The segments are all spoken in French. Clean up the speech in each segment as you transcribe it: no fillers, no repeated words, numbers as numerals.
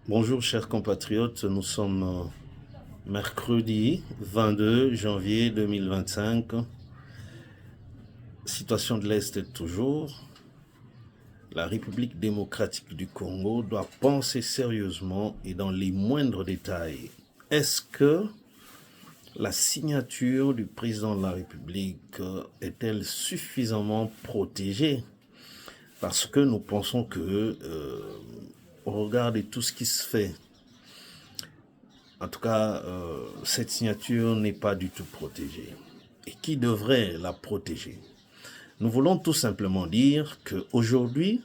Bonjour chers compatriotes, nous sommes mercredi 22 janvier 2025. Situation de l'Est toujours. La République démocratique du Congo doit penser sérieusement et dans les moindres détails. Est-ce que la signature du président de la République est-elle suffisamment protégée? Parce que nous pensons que, au regard de tout ce qui se fait, en tout cas, cette signature n'est pas du tout protégée. Et qui devrait la protéger? Nous voulons tout simplement dire qu'aujourd'hui,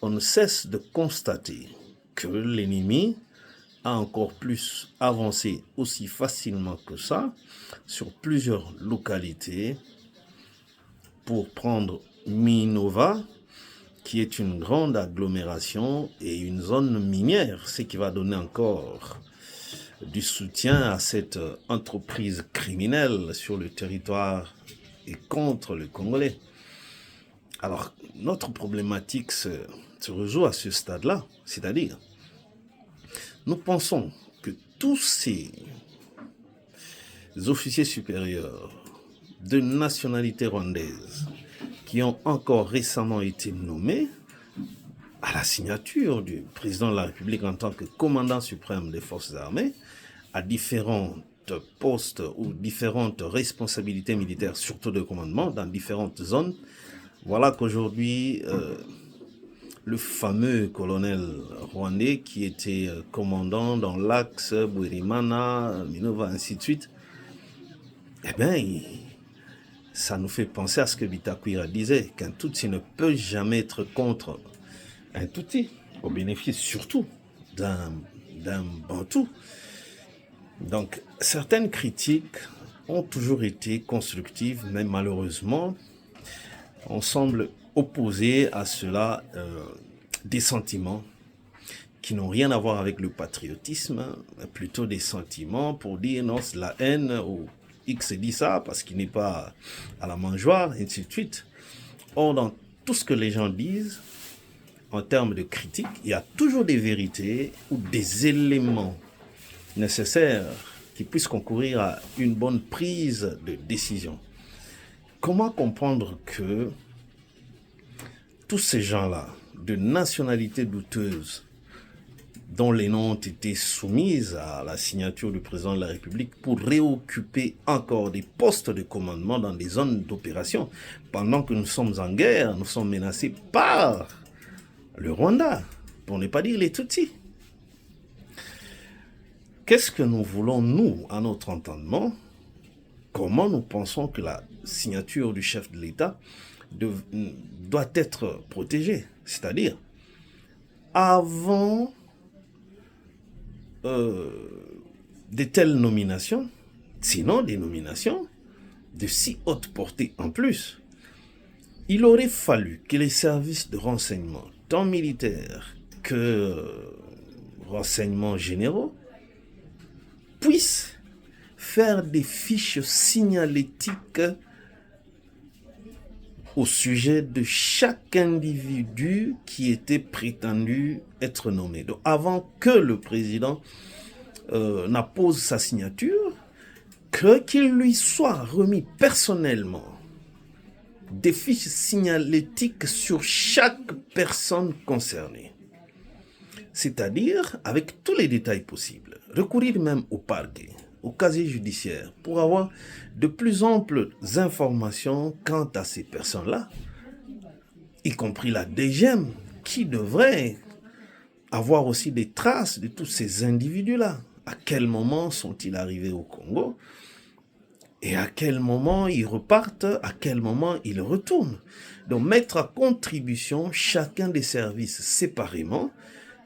on ne cesse de constater que l'ennemi a encore plus avancé aussi facilement que ça sur plusieurs localités pour prendre Minova, qui est une grande agglomération et une zone minière, ce qui va donner encore du soutien à cette entreprise criminelle sur le territoire et contre le Congolais. Alors, notre problématique se résout à ce stade-là, c'est-à-dire, nous pensons que tous ces officiers supérieurs de nationalité rwandaise qui ont encore récemment été nommés à la signature du président de la République en tant que commandant suprême des forces armées, à différents postes ou différentes responsabilités militaires, surtout de commandement, dans différentes zones. Voilà qu'aujourd'hui, le fameux colonel rwandais qui était commandant dans l'axe Bwirimana, Minova, ainsi de suite, eh bien, ça nous fait penser à ce que Bitakwira disait, qu'un Tutsi ne peut jamais être contre un Tutsi, au bénéfice surtout d'un Bantou. Donc, certaines critiques ont toujours été constructives, mais malheureusement, on semble opposer à cela des sentiments qui n'ont rien à voir avec le patriotisme, plutôt des sentiments pour dire non, c'est la haine, ou X dit ça parce qu'il n'est pas à la mangeoire, et ainsi de suite. Or, dans tout ce que les gens disent, en termes de critique, il y a toujours des vérités ou des éléments nécessaires qui puissent concourir à une bonne prise de décision. Comment comprendre que tous ces gens-là, de nationalité douteuse, dont les noms ont été soumis à la signature du président de la République pour réoccuper encore des postes de commandement dans des zones d'opération, pendant que nous sommes en guerre, nous sommes menacés par le Rwanda, pour ne pas dire les Tutsis. Qu'est-ce que nous voulons, nous, à notre entendement? Comment nous pensons que la signature du chef de l'État doit être protégée? C'est-à-dire, avant de telles nominations, sinon des nominations de si haute portée en plus, il aurait fallu que les services de renseignement, tant militaires que renseignements généraux, puissent faire des fiches signalétiques au sujet de chaque individu qui était prétendu être nommé. Donc, avant que le président n'appose sa signature, qu'il lui soit remis personnellement des fiches signalétiques sur chaque personne concernée. C'est-à-dire avec tous les détails possibles. Recourir même au parquet, au casier judiciaire, pour avoir de plus amples informations quant à ces personnes-là, y compris la DGM, qui devrait avoir aussi des traces de tous ces individus-là. À quel moment sont-ils arrivés au Congo? Et à quel moment ils repartent? À quel moment ils retournent? Donc mettre à contribution chacun des services séparément,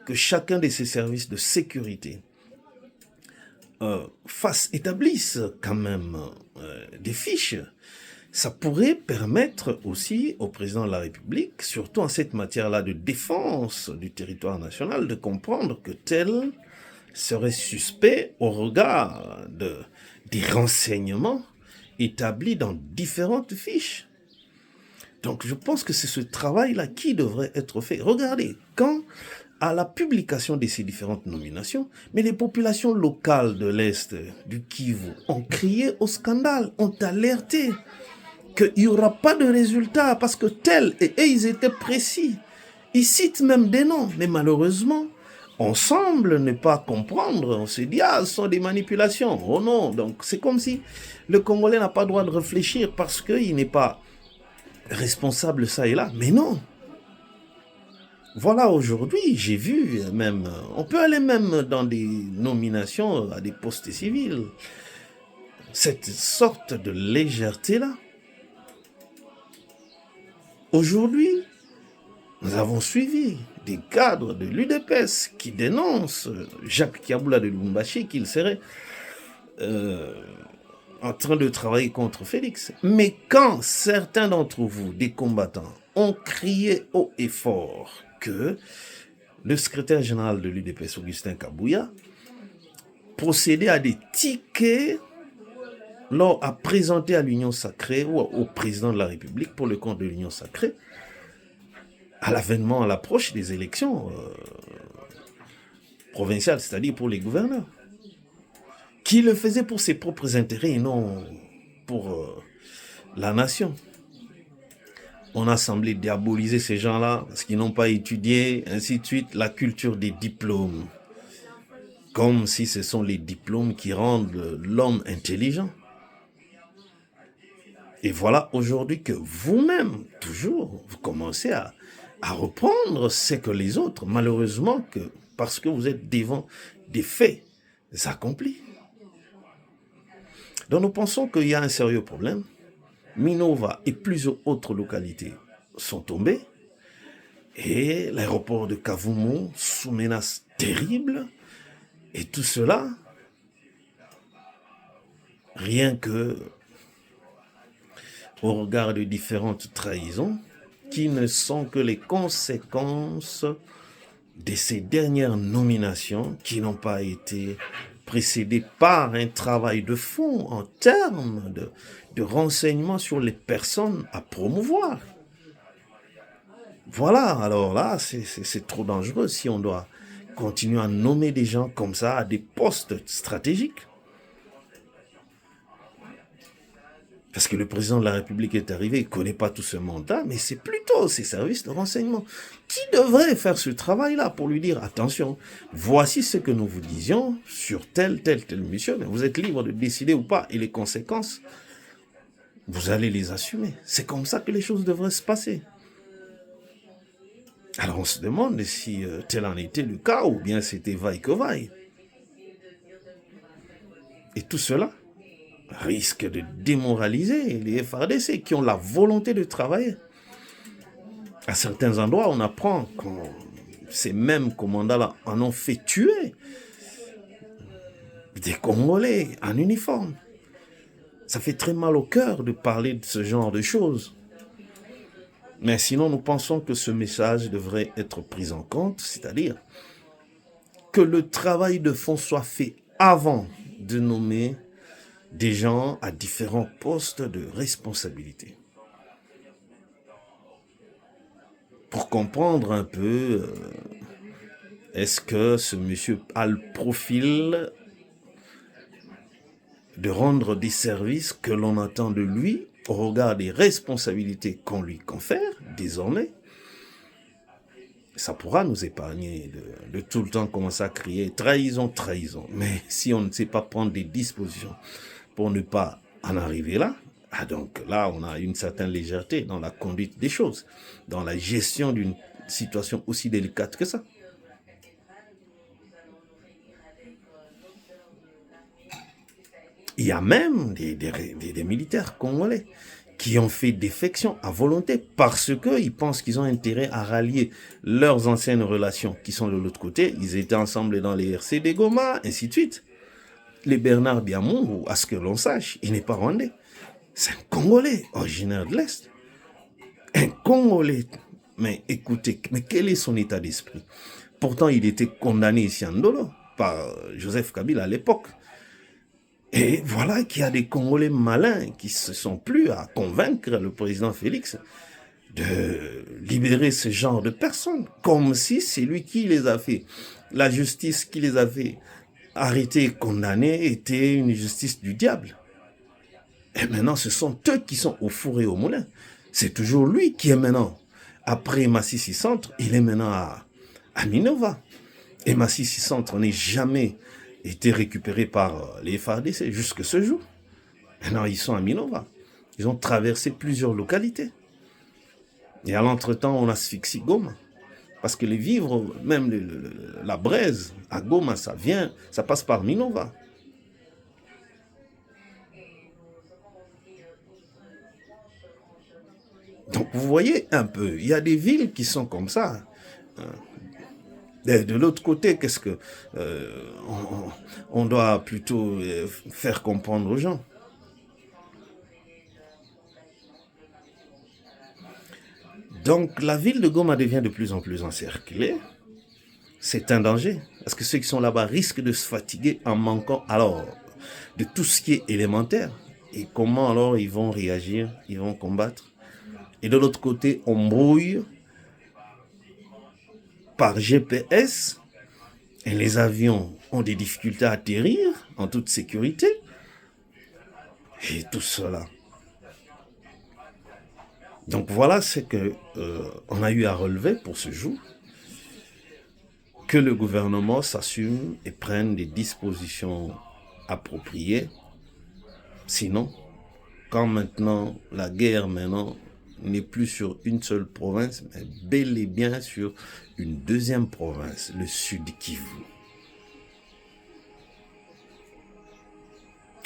que chacun de ces services de sécurité établisse quand même des fiches, ça pourrait permettre aussi au président de la République, surtout en cette matière-là de défense du territoire national, de comprendre que tel serait suspect au regard des renseignements établis dans différentes fiches. Donc je pense que c'est ce travail-là qui devrait être fait. Regardez, quand à la publication de ces différentes nominations, mais les populations locales de l'Est du Kivu ont crié au scandale, ont alerté qu'il n'y aura pas de résultat parce que et ils étaient précis. Ils citent même des noms, mais malheureusement, on semble ne pas comprendre. On se dit, ce sont des manipulations. Oh non, donc c'est comme si le Congolais n'a pas le droit de réfléchir parce qu'il n'est pas responsable ça et là. Mais non. Voilà, aujourd'hui, j'ai vu même, on peut aller même dans des nominations à des postes civils. Cette sorte de légèreté-là. Aujourd'hui, nous avons suivi des cadres de l'UDPS qui dénoncent Jacques Kiaboula de Lubumbashi qu'il serait en train de travailler contre Félix. Mais quand certains d'entre vous, des combattants, ont crié haut et fort que le secrétaire général de l'UDPS, Augustin Kabouya, procédait à des tickets lors à présenter à l'Union Sacrée ou au président de la République pour le compte de l'Union Sacrée, à l'avènement, à l'approche des élections provinciales, c'est-à-dire pour les gouverneurs, qui le faisaient pour ses propres intérêts et non pour la nation. On a semblé diaboliser ces gens-là parce qu'ils n'ont pas étudié, ainsi de suite, la culture des diplômes. Comme si ce sont les diplômes qui rendent l'homme intelligent. Et voilà aujourd'hui que vous-même, toujours, vous commencez à reprendre ce que les autres, malheureusement, parce que vous êtes devant des faits accomplis. Donc nous pensons qu'il y a un sérieux problème. Minova et plusieurs autres localités sont tombées. Et l'aéroport de Kavumu sous menace terrible. Et tout cela, rien que au regard de différentes trahisons, qui ne sont que les conséquences de ces dernières nominations qui n'ont pas été précédées par un travail de fond en termes de renseignements sur les personnes à promouvoir. Voilà, alors là, c'est trop dangereux si on doit continuer à nommer des gens comme ça à des postes stratégiques. Parce que le président de la République est arrivé, il ne connaît pas tout ce monde-là, mais c'est plutôt ses services de renseignement qui devraient faire ce travail-là pour lui dire, attention, voici ce que nous vous disions sur tel monsieur, mais vous êtes libre de décider ou pas, et les conséquences, vous allez les assumer. C'est comme ça que les choses devraient se passer. Alors on se demande si tel en était le cas, ou bien c'était vaille que vaille. Et tout cela risque de démoraliser les FARDC qui ont la volonté de travailler. À certains endroits, on apprend que ces mêmes commandants-là en ont fait tuer des Congolais en uniforme. Ça fait très mal au cœur de parler de ce genre de choses. Mais sinon, nous pensons que ce message devrait être pris en compte, c'est-à-dire que le travail de fond soit fait avant de nommer des gens à différents postes de responsabilité. Pour comprendre un peu, est-ce que ce monsieur a le profil de rendre des services que l'on attend de lui au regard des responsabilités qu'on lui confère désormais? Ça pourra nous épargner de tout le temps commencer à crier trahison, trahison. Mais si on ne sait pas prendre des dispositions pour ne pas en arriver là, donc là, on a une certaine légèreté dans la conduite des choses, dans la gestion d'une situation aussi délicate que ça. Il y a même des militaires congolais qui ont fait défection à volonté parce qu'ils pensent qu'ils ont intérêt à rallier leurs anciennes relations qui sont de l'autre côté. Ils étaient ensemble dans les RCD Goma, ainsi de suite. Les Bernard Biamou, à ce que l'on sache, il n'est pas rwandais. C'est un Congolais originaire de l'Est. Un Congolais. Mais écoutez, mais quel est son état d'esprit? Pourtant, il était condamné ici en Ndolo par Joseph Kabila à l'époque. Et voilà qu'il y a des Congolais malins qui ne se sont plus à convaincre le président Félix de libérer ce genre de personnes, comme si c'est lui qui les a fait. La justice qui les avait arrêtés et condamnés était une justice du diable. Et maintenant, ce sont eux qui sont au four et au moulin. C'est toujours lui qui est maintenant, après Masisi Centre, il est maintenant à Minova. Et Masisi Centre n'est jamais été récupéré par les FARDC jusque ce jour. Maintenant, ils sont à Minova. Ils ont traversé plusieurs localités. Et à l'entretemps, on asphyxie Goma. Parce que les vivres, même la braise à Goma, ça passe par Minova. Donc vous voyez un peu, il y a des villes qui sont comme ça. De l'autre côté, qu'est-ce que on doit plutôt faire comprendre aux gens? Donc la ville de Goma devient de plus en plus encerclée. C'est un danger, parce que ceux qui sont là-bas risquent de se fatiguer en manquant alors de tout ce qui est élémentaire. Et comment alors ils vont réagir, ils vont combattre? Et de l'autre côté, on brouille par GPS et les avions ont des difficultés à atterrir en toute sécurité. Et tout cela. Donc voilà ce que on a eu à relever pour ce jour. Que le gouvernement s'assume et prenne des dispositions appropriées. Sinon, quand maintenant la guerre n'est plus sur une seule province, mais bel et bien sur une deuxième province, le Sud Kivu.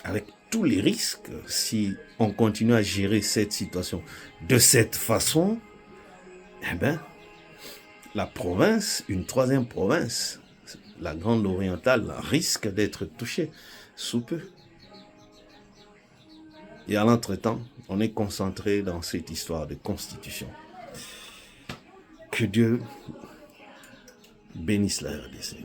Avec tous les risques, si on continue à gérer cette situation de cette façon, eh bien, la province, une troisième province, la Grande Orientale, risque d'être touchée sous peu. Et à l'entretemps, on est concentré dans cette histoire de constitution. Que Dieu bénisse la RDC.